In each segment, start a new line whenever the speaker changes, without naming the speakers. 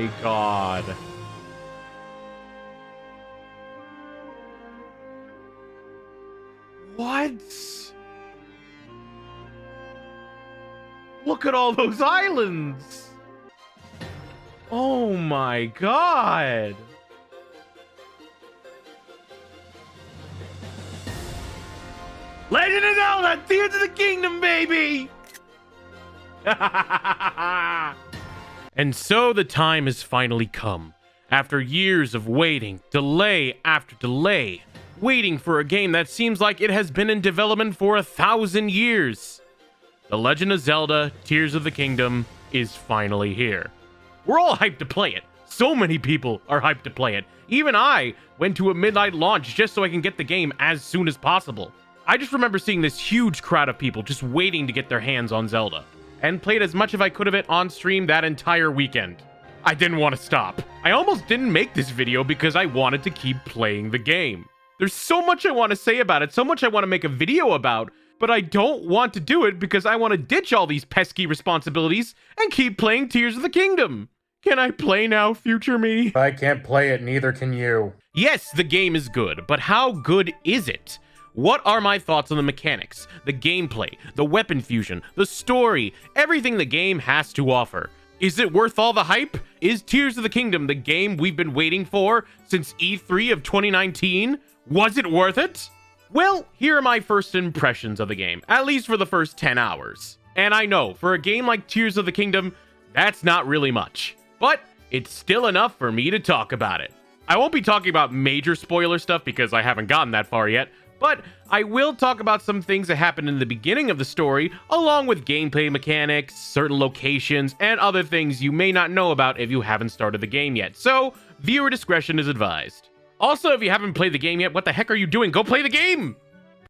my god. What? Look at all those islands. Oh my god. Legend of Zelda, Tears of the Kingdom, baby! And so the time has finally come. After years of waiting, delay after delay, waiting for a game that seems like it has been in development for 1,000 years. The Legend of Zelda, Tears of the Kingdom is finally here. We're all hyped to play it. So many people are hyped to play it. Even I went to a midnight launch just so I can get the game as soon as possible. I just remember seeing this huge crowd of people just waiting to get their hands on Zelda, and played as much as I could of it on stream that entire weekend. I didn't want to stop. I almost didn't make this video because I wanted to keep playing the game. There's so much I want to say about it, so much I want to make a video about, but I don't want to do it because I want to ditch all these pesky responsibilities and keep playing Tears of the Kingdom. Can I play now, future me?
I can't play it, neither can you.
Yes, the game is good, but how good is it? What are my thoughts on the mechanics, the gameplay, the weapon fusion, the story, everything the game has to offer? Is it worth all the hype? Is Tears of the Kingdom the game we've been waiting for since E3 of 2019? Was it worth it? Well, here are my first impressions of the game, at least for the first 10 hours. And I know, for a game like Tears of the Kingdom, that's not really much. But it's still enough for me to talk about it. I won't be talking about major spoiler stuff because I haven't gotten that far yet, but I will talk about some things that happened in the beginning of the story, along with gameplay mechanics, certain locations, and other things you may not know about if you haven't started the game yet. So, viewer discretion is advised. Also, if you haven't played the game yet, what the heck are you doing? Go play the game!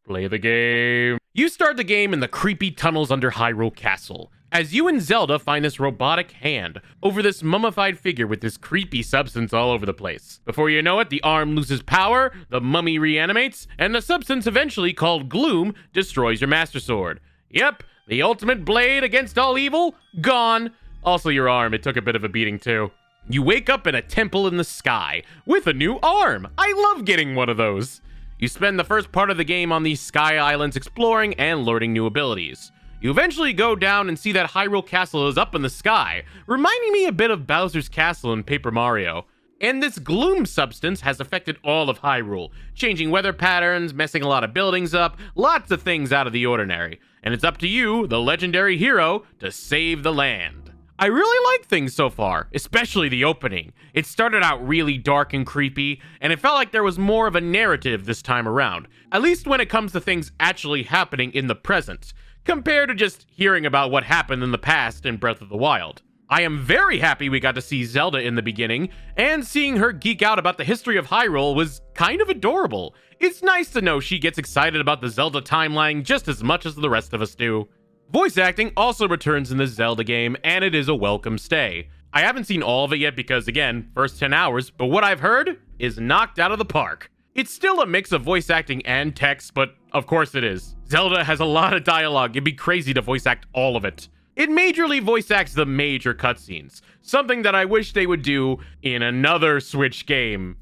Play the game. You start the game in the creepy tunnels under Hyrule Castle, as you and Zelda find this robotic hand over this mummified figure with this creepy substance all over the place. Before you know it, the arm loses power, the mummy reanimates, and the substance eventually called Gloom destroys your Master Sword. Yep, the ultimate blade against all evil, gone. Also your arm, it took a bit of a beating too. You wake up in a temple in the sky with a new arm. I love getting one of those. You spend the first part of the game on these sky islands exploring and learning new abilities. You eventually go down and see that Hyrule Castle is up in the sky, reminding me a bit of Bowser's Castle in Paper Mario. And this gloom substance has affected all of Hyrule, changing weather patterns, messing a lot of buildings up, lots of things out of the ordinary. And it's up to you, the legendary hero, to save the land. I really like things so far, especially the opening. It started out really dark and creepy, and it felt like there was more of a narrative this time around, at least when it comes to things actually happening in the present, compared to just hearing about what happened in the past in Breath of the Wild. I am very happy we got to see Zelda in the beginning, and seeing her geek out about the history of Hyrule was kind of adorable. It's nice to know she gets excited about the Zelda timeline just as much as the rest of us do. Voice acting also returns in this Zelda game, and it is a welcome stay. I haven't seen all of it yet because, again, first 10 hours, but what I've heard is knocked out of the park. It's still a mix of voice acting and text, but of course it is. Zelda has a lot of dialogue. It'd be crazy to voice act all of it. It majorly voice acts the major cutscenes, something that I wish they would do in another Switch game.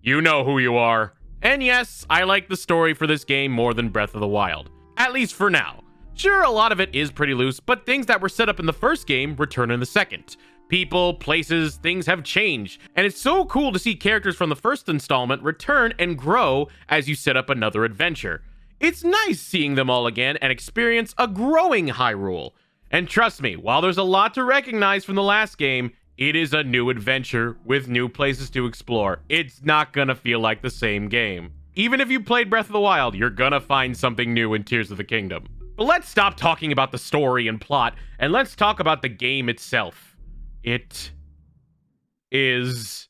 You know who you are. And yes, I like the story for this game more than Breath of the Wild, at least for now. Sure, a lot of it is pretty loose, but things that were set up in the first game return in the second. People, places, things have changed, and it's so cool to see characters from the first installment return and grow as you set up another adventure. It's nice seeing them all again and experience a growing Hyrule. And trust me, while there's a lot to recognize from the last game, it is a new adventure with new places to explore. It's not gonna feel like the same game. Even if you played Breath of the Wild, you're gonna find something new in Tears of the Kingdom. But let's stop talking about the story and plot, and let's talk about the game itself. It is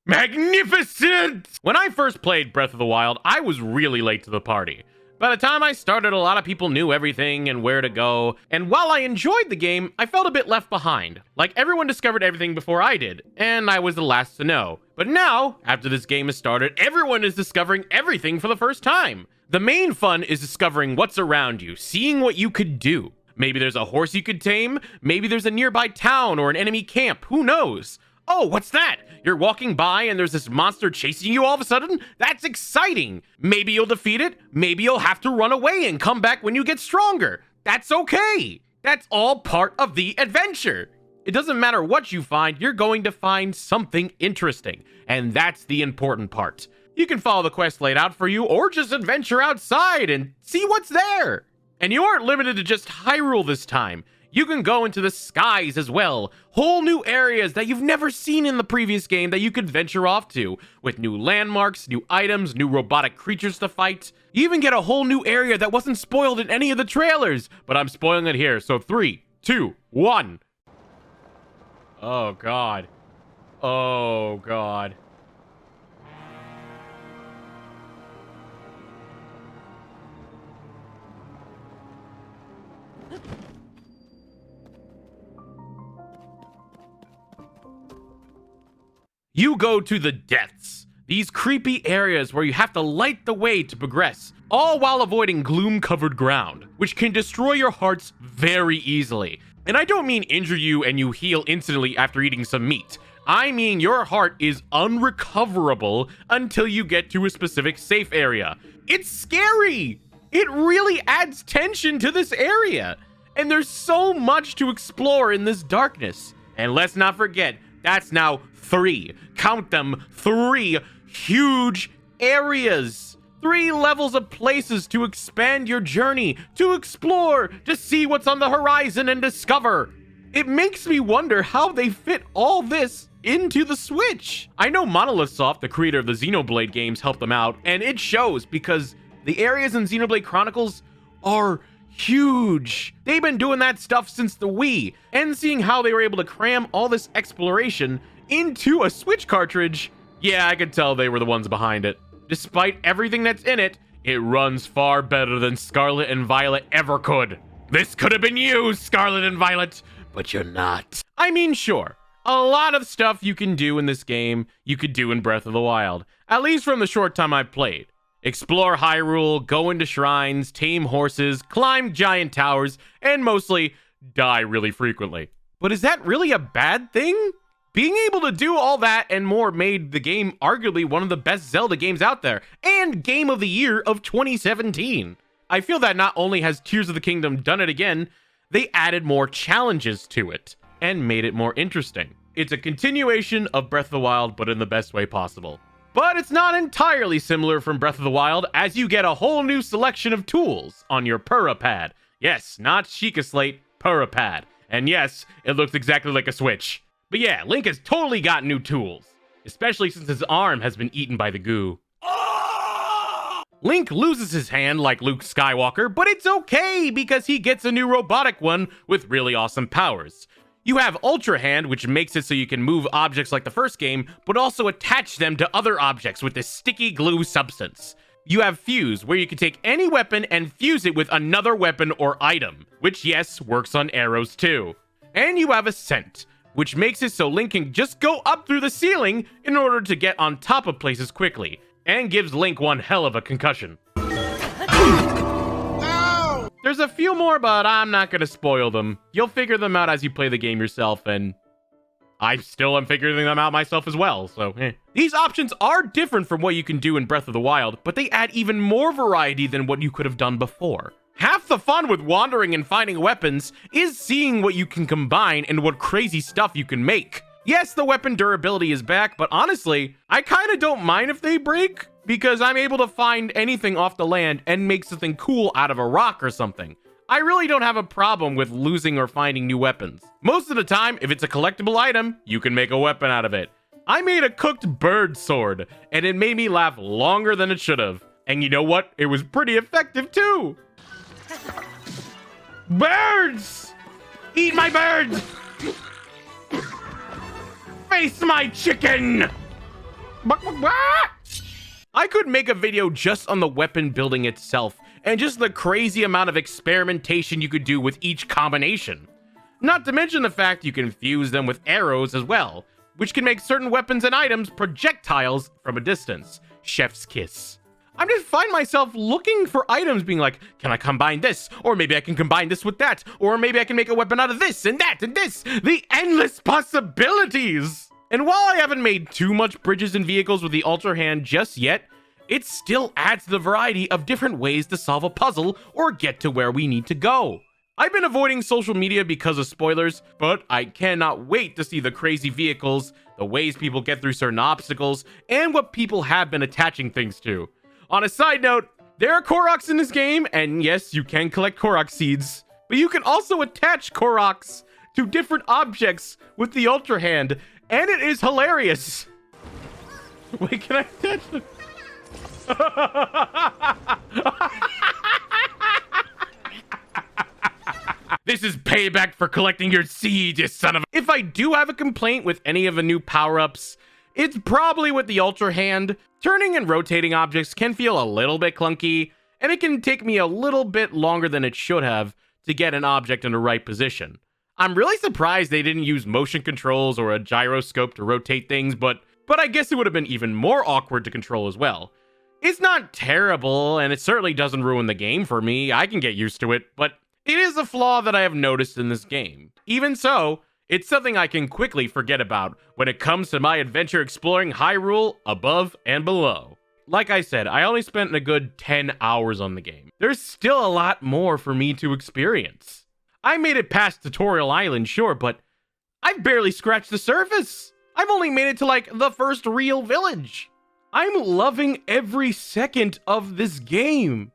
magnificent! When I first played Breath of the Wild, I was really late to the party. By the time I started, a lot of people knew everything and where to go, and while I enjoyed the game, I felt a bit left behind. Like everyone discovered everything before I did, and I was the last to know. But now, after this game has started, everyone is discovering everything for the first time. The main fun is discovering what's around you, seeing what you could do. Maybe there's a horse you could tame. Maybe there's a nearby town or an enemy camp. Who knows? Oh, what's that? You're walking by and there's this monster chasing you all of a sudden? That's exciting. Maybe you'll defeat it. Maybe you'll have to run away and come back when you get stronger. That's okay. That's all part of the adventure. It doesn't matter what you find, you're going to find something interesting. And that's the important part. You can follow the quest laid out for you or just adventure outside and see what's there. And you aren't limited to just Hyrule this time. You can go into the skies as well. Whole new areas that you've never seen in the previous game that you could venture off to, with new landmarks, new items, new robotic creatures to fight. You even get a whole new area that wasn't spoiled in any of the trailers, but I'm spoiling it here. So 3, 2, 1. Oh, God. Oh, God. You go to the depths, these creepy areas where you have to light the way to progress, all while avoiding gloom-covered ground, which can destroy your hearts very easily. And I don't mean injure you and you heal instantly after eating some meat. I mean your heart is unrecoverable until you get to a specific safe area. It's scary! It really adds tension to this area. And there's so much to explore in this darkness. And let's not forget, that's now 3, count them, 3 huge areas. 3 levels of places to expand your journey, to explore, to see what's on the horizon and discover. It makes me wonder how they fit all this into the Switch. I know Monolith Soft, the creator of the Xenoblade games, helped them out, and it shows because the areas in Xenoblade Chronicles are huge. They've been doing that stuff since the Wii, and seeing how they were able to cram all this exploration into a Switch cartridge, yeah, I could tell they were the ones behind it. Despite everything that's in it, it runs far better than Scarlet and Violet ever could. This could have been you, Scarlet and Violet, but you're not. I mean, sure, a lot of stuff you can do in this game, you could do in Breath of the Wild, at least from the short time I've played. Explore Hyrule, go into shrines, tame horses, climb giant towers, and mostly die really frequently. But is that really a bad thing? Being able to do all that and more made the game arguably one of the best Zelda games out there, and Game of the Year of 2017. I feel that not only has Tears of the Kingdom done it again, they added more challenges to it, and made it more interesting. It's a continuation of Breath of the Wild, but in the best way possible. But it's not entirely similar from Breath of the Wild, as you get a whole new selection of tools on your Purah Pad. Yes, not Sheikah Slate, Purah Pad. And yes, it looks exactly like a Switch. But yeah, Link has totally got new tools, especially since his arm has been eaten by the goo. Link loses his hand like Luke Skywalker, but it's okay because he gets a new robotic one with really awesome powers. You have Ultra Hand, which makes it so you can move objects like the first game, but also attach them to other objects with this sticky glue substance. You have Fuse, where you can take any weapon and fuse it with another weapon or item, which yes, works on arrows too. And you have Ascent, which makes it so Link can just go up through the ceiling in order to get on top of places quickly, and gives Link one hell of a concussion. There's a few more, but I'm not gonna spoil them. You'll figure them out as you play the game yourself, and I still am figuring them out myself as well, so These options are different from what you can do in Breath of the Wild, but they add even more variety than what you could have done before. Half the fun with wandering and finding weapons is seeing what you can combine and what crazy stuff you can make. Yes, the weapon durability is back, but honestly, I kinda don't mind if they break, because I'm able to find anything off the land and make something cool out of a rock or something. I really don't have a problem with losing or finding new weapons. Most of the time, if it's a collectible item, you can make a weapon out of it. I made a cooked bird sword, and it made me laugh longer than it should have. And you know what? It was pretty effective too! Birds! Eat my birds! Face my chicken! I could make a video just on the weapon building itself, and just the crazy amount of experimentation you could do with each combination. Not to mention the fact you can fuse them with arrows as well, which can make certain weapons and items projectiles from a distance. Chef's kiss. I just find myself looking for items being like, can I combine this? Or maybe I can combine this with that. Or maybe I can make a weapon out of this and that and this. The endless possibilities. And while I haven't made too much bridges and vehicles with the Ultra Hand just yet, it still adds to the variety of different ways to solve a puzzle or get to where we need to go. I've been avoiding social media because of spoilers, but I cannot wait to see the crazy vehicles, the ways people get through certain obstacles, and what people have been attaching things to. On a side note, there are Koroks in this game, and yes, you can collect Korok seeds, but you can also attach Koroks to different objects with the Ultra Hand, and it is hilarious. Wait, can I attach them? This is payback for collecting your seeds, you son of a... If I do have a complaint with any of the new power-ups, it's probably with the Ultra Hand. Turning and rotating objects can feel a little bit clunky, and it can take me a little bit longer than it should have to get an object in the right position. I'm really surprised they didn't use motion controls or a gyroscope to rotate things, but I guess it would have been even more awkward to control as well. It's not terrible, and it certainly doesn't ruin the game for me. I can get used to it, but it is a flaw that I have noticed in this game. Even so, it's something I can quickly forget about when it comes to my adventure exploring Hyrule above and below. Like I said, I only spent a good 10 hours on the game. There's still a lot more for me to experience. I made it past Tutorial Island, sure, but I've barely scratched the surface. I've only made it to like the first real village. I'm loving every second of this game.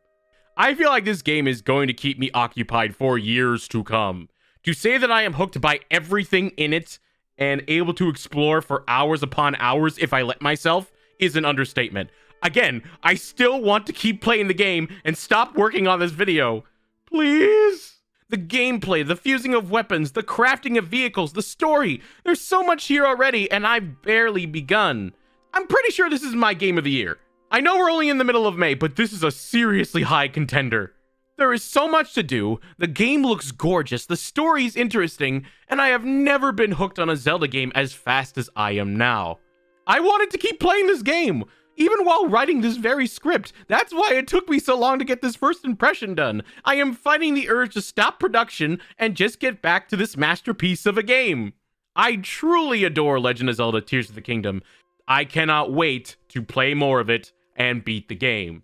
I feel like this game is going to keep me occupied for years to come. To say that I am hooked by everything in it and able to explore for hours upon hours if I let myself is an understatement. Again, I still want to keep playing the game and stop working on this video. Please? The gameplay, the fusing of weapons, the crafting of vehicles, the story. There's so much here already and I've barely begun. I'm pretty sure this is my game of the year. I know we're only in the middle of May, but this is a seriously high contender. There is so much to do, the game looks gorgeous, the story's interesting, and I have never been hooked on a Zelda game as fast as I am now. I wanted to keep playing this game, even while writing this very script. That's why it took me so long to get this first impression done. I am fighting the urge to stop production and just get back to this masterpiece of a game. I truly adore Legend of Zelda Tears of the Kingdom. I cannot wait to play more of it and beat the game.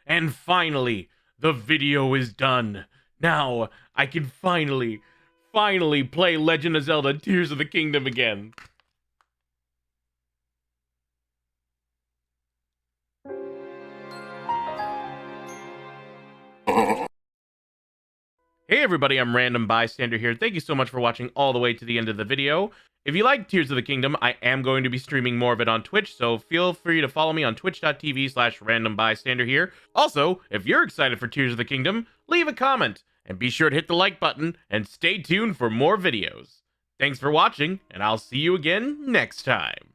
And finally, the video is done. Now, I can finally play Legend of Zelda Tears of the Kingdom again. Hey everybody, I'm Random Bystander here. Thank you so much for watching all the way to the end of the video. If you like Tears of the Kingdom, I am going to be streaming more of it on Twitch, so feel free to follow me on twitch.tv/randombystander here. Also, if you're excited for Tears of the Kingdom, leave a comment, and be sure to hit the like button, and stay tuned for more videos. Thanks for watching, and I'll see you again next time.